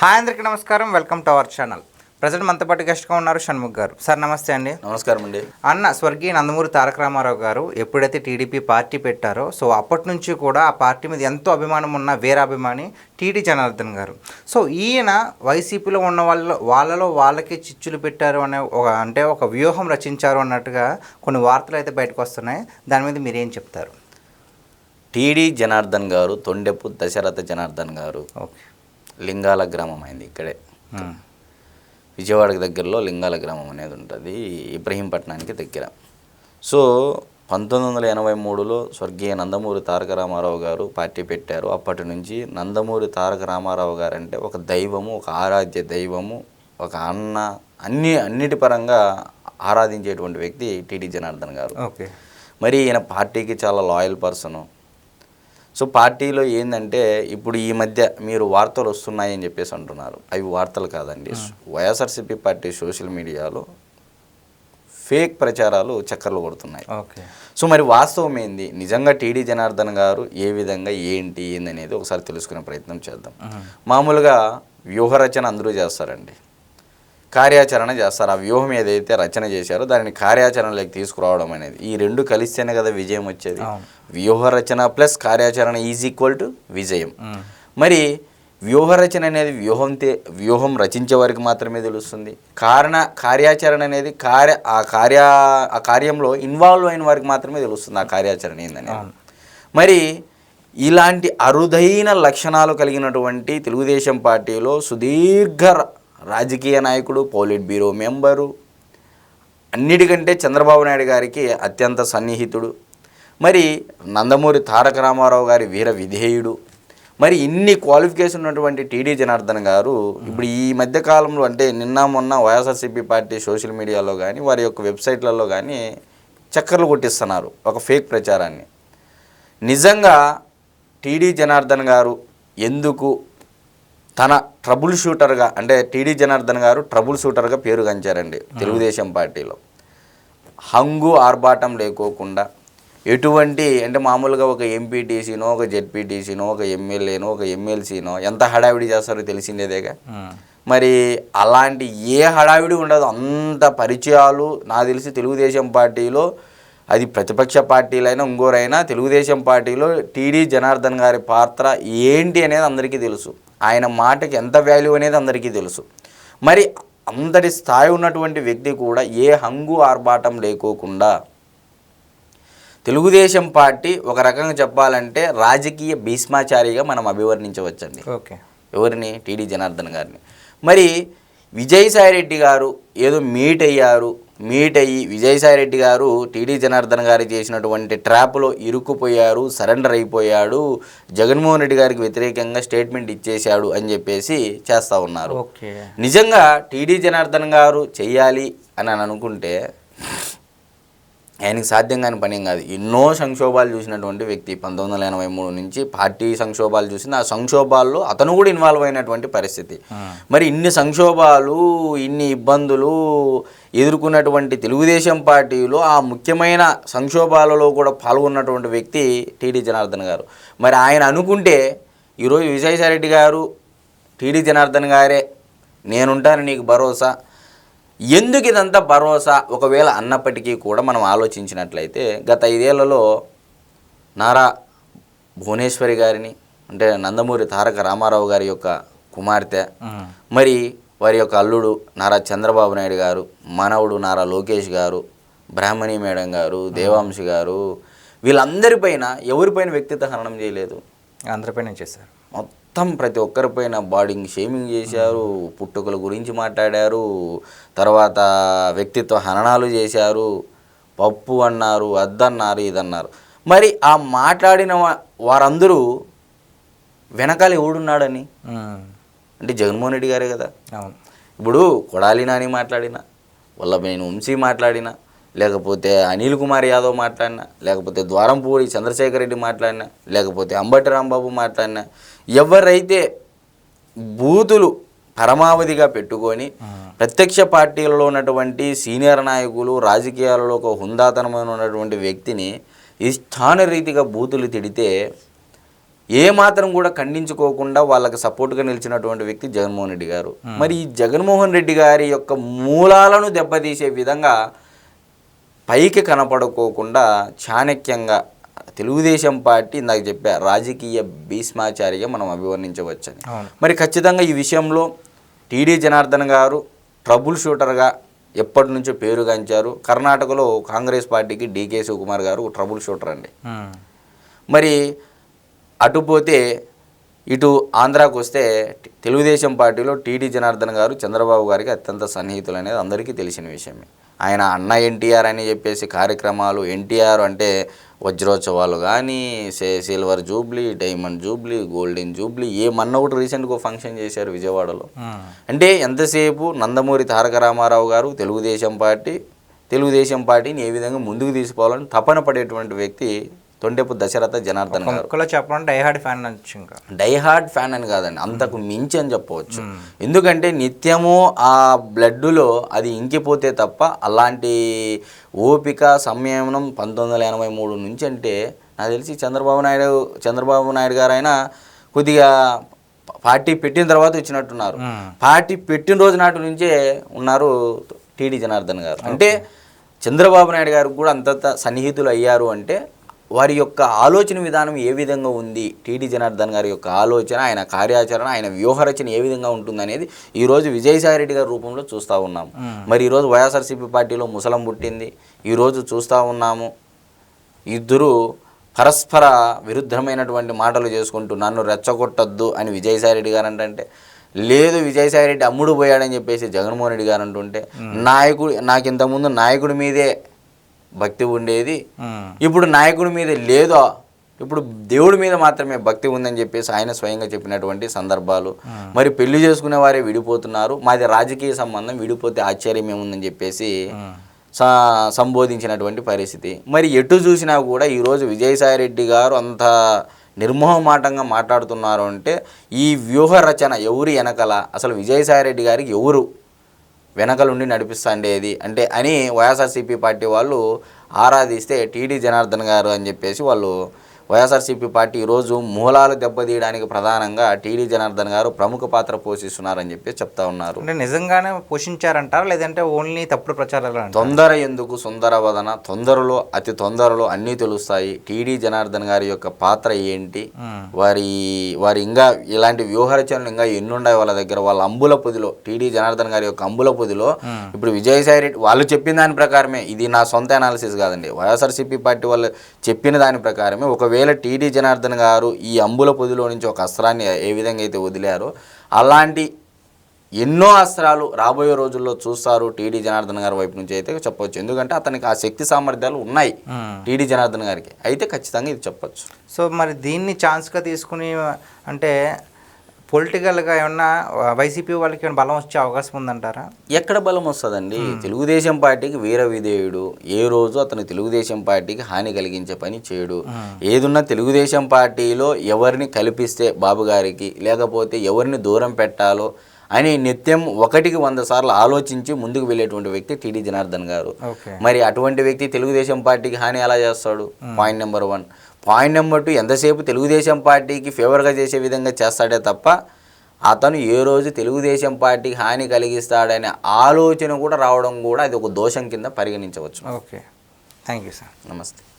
Hi అందరికీ నమస్కారం. Welcome to our channel. Present మనతో పాటు గెస్ట్గా ఉన్నారు షణ్ముఖ్ గారు. సార్ నమస్తే అండి. నమస్కారం అండి. అన్న స్వర్గీయ నందమూరి తారక రామారావు గారు ఎప్పుడైతే టీడీపీ పార్టీ పెట్టారో అప్పటి నుంచి కూడా ఆ పార్టీ మీద ఎంతో అభిమానం ఉన్న వీరాభిమాని టీడీ జనార్దన్ గారు. ఈయన వైసీపీలో ఉన్న వాళ్ళలో వాళ్ళకి చిచ్చులు పెట్టారు అనే ఒక వ్యూహం రచించారు అన్నట్టుగా కొన్ని వార్తలు అయితే బయటకు వస్తున్నాయి. దాని మీద మీరేం చెప్తారు? టీడీ జనార్దన్ గారు, తొండెపు దశరథ జనార్దన్ గారు ఓకే, లింగాల గ్రామం అయింది ఇక్కడే, విజయవాడకి దగ్గరలో లింగాల గ్రామం అనేది ఉంటుంది, ఇబ్రహీంపట్నానికి దగ్గర. 1983లో స్వర్గీయ నందమూరి తారక రామారావు గారు పార్టీ పెట్టారు. అప్పటి నుంచి నందమూరి తారక రామారావు గారు అంటే ఒక దైవము, ఒక ఆరాధ్య దైవము, ఒక అన్న, అన్నిటి పరంగా ఆరాధించేటువంటి వ్యక్తి టీడీ జనార్దన్ గారు. ఓకే, మరి ఈయన పార్టీకి చాలా లాయల్ పర్సను. పార్టీలో ఏంటంటే ఇప్పుడు ఈ మధ్య మీరు వార్తలు వస్తున్నాయని చెప్పేసి అంటున్నారు. అవి వార్తలు కాదండి. వైఎస్ఆర్సీపీ పార్టీ సోషల్ మీడియాలో ఫేక్ ప్రచారాలు చక్కర్లు కొడుతున్నాయి. ఓకే, మరి వాస్తవం ఏంది, నిజంగా టీడీ జనార్దన్ గారు ఏ విధంగా ఏందనేది ఒకసారి తెలుసుకునే ప్రయత్నం చేద్దాం. మామూలుగా వ్యూహరచన అందరూ చేస్తారండి, కార్యాచరణ చేస్తారు. ఆ వ్యూహం ఏదైతే రచన చేశారో దానిని కార్యాచరణలోకి తీసుకురావడం అనేది, ఈ రెండు కలిస్తేనే కదా విజయం వచ్చేది. వ్యూహరచన ప్లస్ కార్యాచరణ ఈజ్ ఈక్వల్ టు విజయం. మరి వ్యూహరచన అనేది వ్యూహం రచించే వారికి మాత్రమే తెలుస్తుంది. కార్యాచరణ అనేది ఆ కార్యంలో ఇన్వాల్వ్ అయిన వారికి మాత్రమే తెలుస్తుంది ఆ కార్యాచరణ ఏందనేది. మరి ఇలాంటి అరుదైన లక్షణాలు కలిగినటువంటి తెలుగుదేశం పార్టీలో సుదీర్ఘ రాజకీయ నాయకుడు, పోలిట్ బ్యూరో మెంబరు, అన్నిటికంటే చంద్రబాబు నాయుడు గారికి అత్యంత సన్నిహితుడు, మరి నందమూరి తారక రామారావు గారి వీర విధేయుడు, మరి ఇన్ని క్వాలిఫికేషన్ ఉన్నటువంటి టీడీ జనార్దన్ గారు ఇప్పుడు ఈ మధ్యకాలంలో అంటే నిన్న మొన్న వైఎస్ఆర్సీపీ పార్టీ సోషల్ మీడియాలో కానీ వారి యొక్క వెబ్సైట్లలో కానీ చక్కర్లు కొట్టిస్తున్నారు ఒక ఫేక్ ప్రచారాన్ని. నిజంగా టీడీ జనార్దన్ గారు ఎందుకు తన ట్రబుల్ షూటర్గా, అంటే టీడీ జనార్దన్ గారు ట్రబుల్ షూటర్గా పేరు గంచారండి తెలుగుదేశం పార్టీలో. హంగు ఆర్భాటం లేకోకుండా ఎటువంటి అంటే మామూలుగా ఒక ఎంపీటీసీనో, ఒక జెడ్పీటీసీనో, ఒక ఎమ్మెల్యేనో, ఒక ఎమ్మెల్సీనో ఎంత హడావిడి చేస్తారో తెలిసిందేదేగా. మరి అలాంటి ఏ హడావిడి ఉండదు. అంత పరిచయాలు నాకు తెలిసి తెలుగుదేశం పార్టీలో, అది ప్రతిపక్ష పార్టీలైనా ఇంకోరైనా, తెలుగుదేశం పార్టీలో టీడీ జనార్దన్ గారి పాత్ర ఏంటి అనేది అందరికీ తెలుసు. ఆయన మాటకి ఎంత వాల్యూ అనేది అందరికీ తెలుసు. మరి అంతటి స్థాయి ఉన్నటువంటి వ్యక్తి కూడా ఏ హంగు ఆర్భాటం లేకోకుండా తెలుగుదేశం పార్టీ ఒక రకంగా చెప్పాలంటే రాజకీయ భీష్మాచారిగా మనం అభివర్ణించవచ్చండి. ఓకే, ఎవరిని? టీడీ జనార్దన్ గారిని. మరి విజయసాయిరెడ్డి గారు ఏదో మీట్ అయ్యి విజయసాయిరెడ్డి గారు టీడీ జనార్దన్ గారు చేసినటువంటి ట్రాప్లో ఇరుక్కుపోయారు, సరెండర్ అయిపోయాడు, జగన్మోహన్ రెడ్డి గారికి వ్యతిరేకంగా స్టేట్మెంట్ ఇచ్చేశాడు అని చెప్పేసి చేస్తూ ఉన్నారు. నిజంగా టీడీ జనార్దన్ గారు చెయ్యాలి అని అనుకుంటే ఆయనకి సాధ్యం కాని పని కాదు. ఎన్నో సంక్షోభాలు చూసినటువంటి వ్యక్తి. 1983 నుంచి పార్టీ సంక్షోభాలు చూసింది. ఆ సంక్షోభాల్లో అతను కూడా ఇన్వాల్వ్ అయినటువంటి పరిస్థితి. మరి ఇన్ని సంక్షోభాలు, ఇన్ని ఇబ్బందులు ఎదుర్కొన్నటువంటి తెలుగుదేశం పార్టీలో ఆ ముఖ్యమైన సంక్షోభాలలో కూడా పాల్గొన్నటువంటి వ్యక్తి టీడీ జనార్దన్ గారు. మరి ఆయన అనుకుంటే ఈరోజు విజయసాయిరెడ్డి గారు టీడీ జనార్దన్ గారే నేనుంటాను నీకు భరోసా, ఎందుకు ఇదంతా భరోసా ఒకవేళ అన్నప్పటికీ కూడా మనం ఆలోచించినట్లయితే గత 5 ఏళ్లలో నారా భువనేశ్వరి గారిని, అంటే నందమూరి తారక రామారావు గారి యొక్క కుమార్తె, మరి వారి యొక్క అల్లుడు నారా చంద్రబాబు నాయుడు గారు, మనవడు నారా లోకేష్ గారు, బ్రాహ్మణి మేడం గారు, దేవాంశి గారు, వీళ్ళందరిపైన ఎవరిపైన వ్యక్తిత్వ హననం చేయలేదు? అందరిపైన చేశారు. మొత్తం ప్రతి ఒక్కరిపైన బాడీని షేమింగ్ చేశారు, పుట్టుకల గురించి మాట్లాడారు, తర్వాత వ్యక్తిత్వ హననాలు చేశారు, పప్పు అన్నారు, అద్దన్నారు, ఇదన్నారు. మరి ఆ మాట్లాడిన వారందరూ వెనకాల ఎవడున్నాడని అంటే జగన్మోహన్ రెడ్డి గారే కదా. ఇప్పుడు కొడాలి నాని మాట్లాడినా, వల్లభనేని వంశీ మాట్లాడినా, లేకపోతే అనిల్ కుమార్ యాదవ్ మాట్లాడినా, లేకపోతే ద్వారంపూడి చంద్రశేఖర్ రెడ్డి మాట్లాడినా, లేకపోతే అంబటి రాంబాబు మాట్లాడినా, ఎవరైతే బూతులు పరమావధిగా పెట్టుకొని ప్రత్యక్ష పార్టీలలో ఉన్నటువంటి సీనియర్ నాయకులు, రాజకీయాలలో ఒక హుందాతనమైన ఉన్నటువంటి వ్యక్తిని ఇష్టానురీతిగా బూతులు తిడితే ఏ మాత్రం కూడా ఖండించుకోకుండా వాళ్ళకి సపోర్ట్గా నిలిచినటువంటి వ్యక్తి జగన్మోహన్ రెడ్డి గారు. మరి ఈ జగన్మోహన్ రెడ్డి గారి యొక్క మూలాలను దెబ్బతీసే విధంగా పైకి కనపడుకోకుండా చాణక్యంగా తెలుగుదేశం పార్టీ ఇందాక చెప్పా రాజకీయ భీష్మాచారిగా మనం అభివర్ణించవచ్చని. మరి ఖచ్చితంగా ఈ విషయంలో టీడీ జనార్దన్ గారు ట్రబుల్ షూటర్గా ఎప్పటి నుంచో పేరుగాంచారు. కర్ణాటకలో కాంగ్రెస్ పార్టీకి డీకే శివకుమార్ గారు ట్రబుల్ షూటర్ అండి. మరి అటుపోతే ఇటు ఆంధ్రాకు వస్తే తెలుగుదేశం పార్టీలో టీడీ జనార్దన్ గారు చంద్రబాబు గారికి అత్యంత సన్నిహితులు అనేది అందరికీ తెలిసిన విషయమే. ఆయన అన్న ఎన్టీఆర్ అని చెప్పేసి కార్యక్రమాలు, ఎన్టీఆర్ అంటే వజ్రోత్సవాలు కానీ, silver Jubilee, diamond Jubilee, golden Jubilee, ఏమన్నా ఒకటి రీసెంట్గా ఫంక్షన్ చేశారు విజయవాడలో. అంటే ఎంతసేపు నందమూరి తారక రామారావు గారు తెలుగుదేశం పార్టీని ఏ విధంగా ముందుకు తీసుకోవాలని తపన పడేటువంటి వ్యక్తి తొండెపు దశరథ జనార్దన్ గారు. చెప్పాలంటే డైహార్డ్ ఫ్యాన్ అని కాదండి, అంతకు మించి అని చెప్పవచ్చు. ఎందుకంటే నిత్యము ఆ బ్లడ్లో అది ఇంకిపోతే తప్ప అలాంటి ఓపిక సంయమనం 1983 నుంచి అంటే నాకు తెలిసి చంద్రబాబు నాయుడు గారు అయినా కొద్దిగా పార్టీ పెట్టిన తర్వాత వచ్చినట్టున్నారు. పార్టీ పెట్టిన రోజు నాటి నుంచే ఉన్నారు టీడీ జనార్దన్ గారు. అంటే చంద్రబాబు నాయుడు గారికి కూడా అంత సన్నిహితులు అయ్యారు అంటే వారి యొక్క ఆలోచన విధానం ఏ విధంగా ఉంది, టీడీ జనార్దన్ గారి యొక్క ఆలోచన, ఆయన కార్యాచరణ, ఆయన వ్యూహరచన ఏ విధంగా ఉంటుంది అనేది ఈరోజు విజయసాయిరెడ్డి గారి రూపంలో చూస్తూ ఉన్నాము. మరి ఈరోజు వైఎస్ఆర్సీపీ పార్టీలో ముసలం పుట్టింది. ఈరోజు చూస్తూ ఉన్నాము ఇద్దరు పరస్పర విరుద్ధమైనటువంటి మాటలు చేసుకుంటూ నన్ను రెచ్చగొట్టద్దు అని విజయసాయిరెడ్డి గారు అంటే, లేదు విజయసాయిరెడ్డి అమ్ముడు పోయాడని చెప్పేసి జగన్మోహన్ రెడ్డి గారు అంటుంటే, నాకు ఇంతకుముందు నాయకుడి మీదే భక్తి ఉండేది, ఇప్పుడు నాయకుడి మీద లేదో, ఇప్పుడు దేవుడి మీద మాత్రమే భక్తి ఉందని చెప్పేసి ఆయన స్వయంగా చెప్పినటువంటి సందర్భాలు. మరి పెళ్లి చేసుకునే వారే విడిపోతున్నారు, మాది రాజకీయ సంబంధం, విడిపోతే ఆశ్చర్యం ఏముందని చెప్పేసి సంబోధించినటువంటి పరిస్థితి. మరి ఎటు చూసినా కూడా ఈరోజు విజయసాయిరెడ్డి గారు అంత నిర్మోహమాటంగా మాట్లాడుతున్నారు అంటే ఈ వ్యూహ రచన ఎవరు వెనకల, అసలు విజయసాయిరెడ్డి గారికి ఎవరు వెనకలుండి నడిపిస్తాండేది అంటే అని వైఎస్ఆర్సీపీ పార్టీ వాళ్ళు ఆరాధిస్తే టీడీ జనార్దన్ గారు అని చెప్పేసి వాళ్ళు వైఎస్ఆర్సీపీ పార్టీ ఈరోజు మూలాలు దెబ్బతీయడానికి ప్రధానంగా టీడీ జనార్దన్ గారు ప్రముఖ పాత్ర పోషిస్తున్నారని చెప్పి చెప్తా ఉన్నారు. అంటే నిజంగానే పోషించారంటారా లేదంటే ఓన్లీ తప్పుడు ప్రచారాలు? తొందర ఎందుకు సుందర వదన, తొందరలో అతి తొందరలో అన్నీ తెలుస్తాయి. టీడీ జనార్దన్ గారి యొక్క పాత్ర ఏంటి, వారి ఇంకా ఇలాంటి వ్యూహరచనలు ఇంకా ఎన్నున్నాయి వాళ్ళ దగ్గర. వాళ్ళ అంబుల పొదిలో టీడీ జనార్దన్ గారి యొక్క అంబుల పొదిలో ఇప్పుడు విజయసాయి రెడ్డి వాళ్ళు చెప్పిన దాని ప్రకారమే, ఇది నా సొంత అనాలిసిస్ కాదండి, వైఎస్ఆర్సీపీ పార్టీ వాళ్ళు చెప్పిన దాని ప్రకారమే ఒకవేళ టీడీ జనార్దన్ గారు ఈ అంబుల పొదిలో నుంచి ఒక అస్త్రాన్ని ఏ విధంగా అయితే వదిలారో అలాంటి ఎన్నో అస్త్రాలు రాబోయే రోజుల్లో చూస్తారు టీడీ జనార్దన్ గారి వైపు నుంచి అయితే చెప్పవచ్చు. ఎందుకంటే అతనికి ఆ శక్తి సామర్థ్యాలు ఉన్నాయి టీడీ జనార్దన్ గారికి, అయితే ఖచ్చితంగా ఇది చెప్పచ్చు. సో మరి దీన్ని ఛాన్స్గా తీసుకుని అంటే పొలిటికల్గా ఏమన్నా వైసీపీ వాళ్ళకి ఏమైనా బలం వచ్చే అవకాశం ఉందంటారా? ఎక్కడ బలం వస్తుందండి? తెలుగుదేశం పార్టీకి వీర విధేయుడు, ఏ రోజు అతను తెలుగుదేశం పార్టీకి హాని కలిగించే పని చేయడు. ఏదున్నా తెలుగుదేశం పార్టీలో ఎవరిని కల్పిస్తే బాబు గారికి, లేకపోతే ఎవరిని దూరం పెట్టాలో అని నిత్యం 100 సార్లు ఆలోచించి ముందుకు వెళ్ళేటువంటి వ్యక్తి టీడీ జనార్దన్ గారు. మరి అటువంటి వ్యక్తి తెలుగుదేశం పార్టీకి హాని ఎలా చేస్తాడు? Point number 1. పాయింట్ నెంబర్ 2, ఎంతసేపు తెలుగుదేశం పార్టీకి ఫేవర్గా చేసే విధంగా చేస్తాడే తప్ప అతను ఏ రోజు తెలుగుదేశం పార్టీకి హాని కలిగిస్తాడనే ఆలోచన కూడా రావడం కూడా అది ఒక దోషం కింద పరిగణించవచ్చు. Okay, thank you sir. నమస్తే.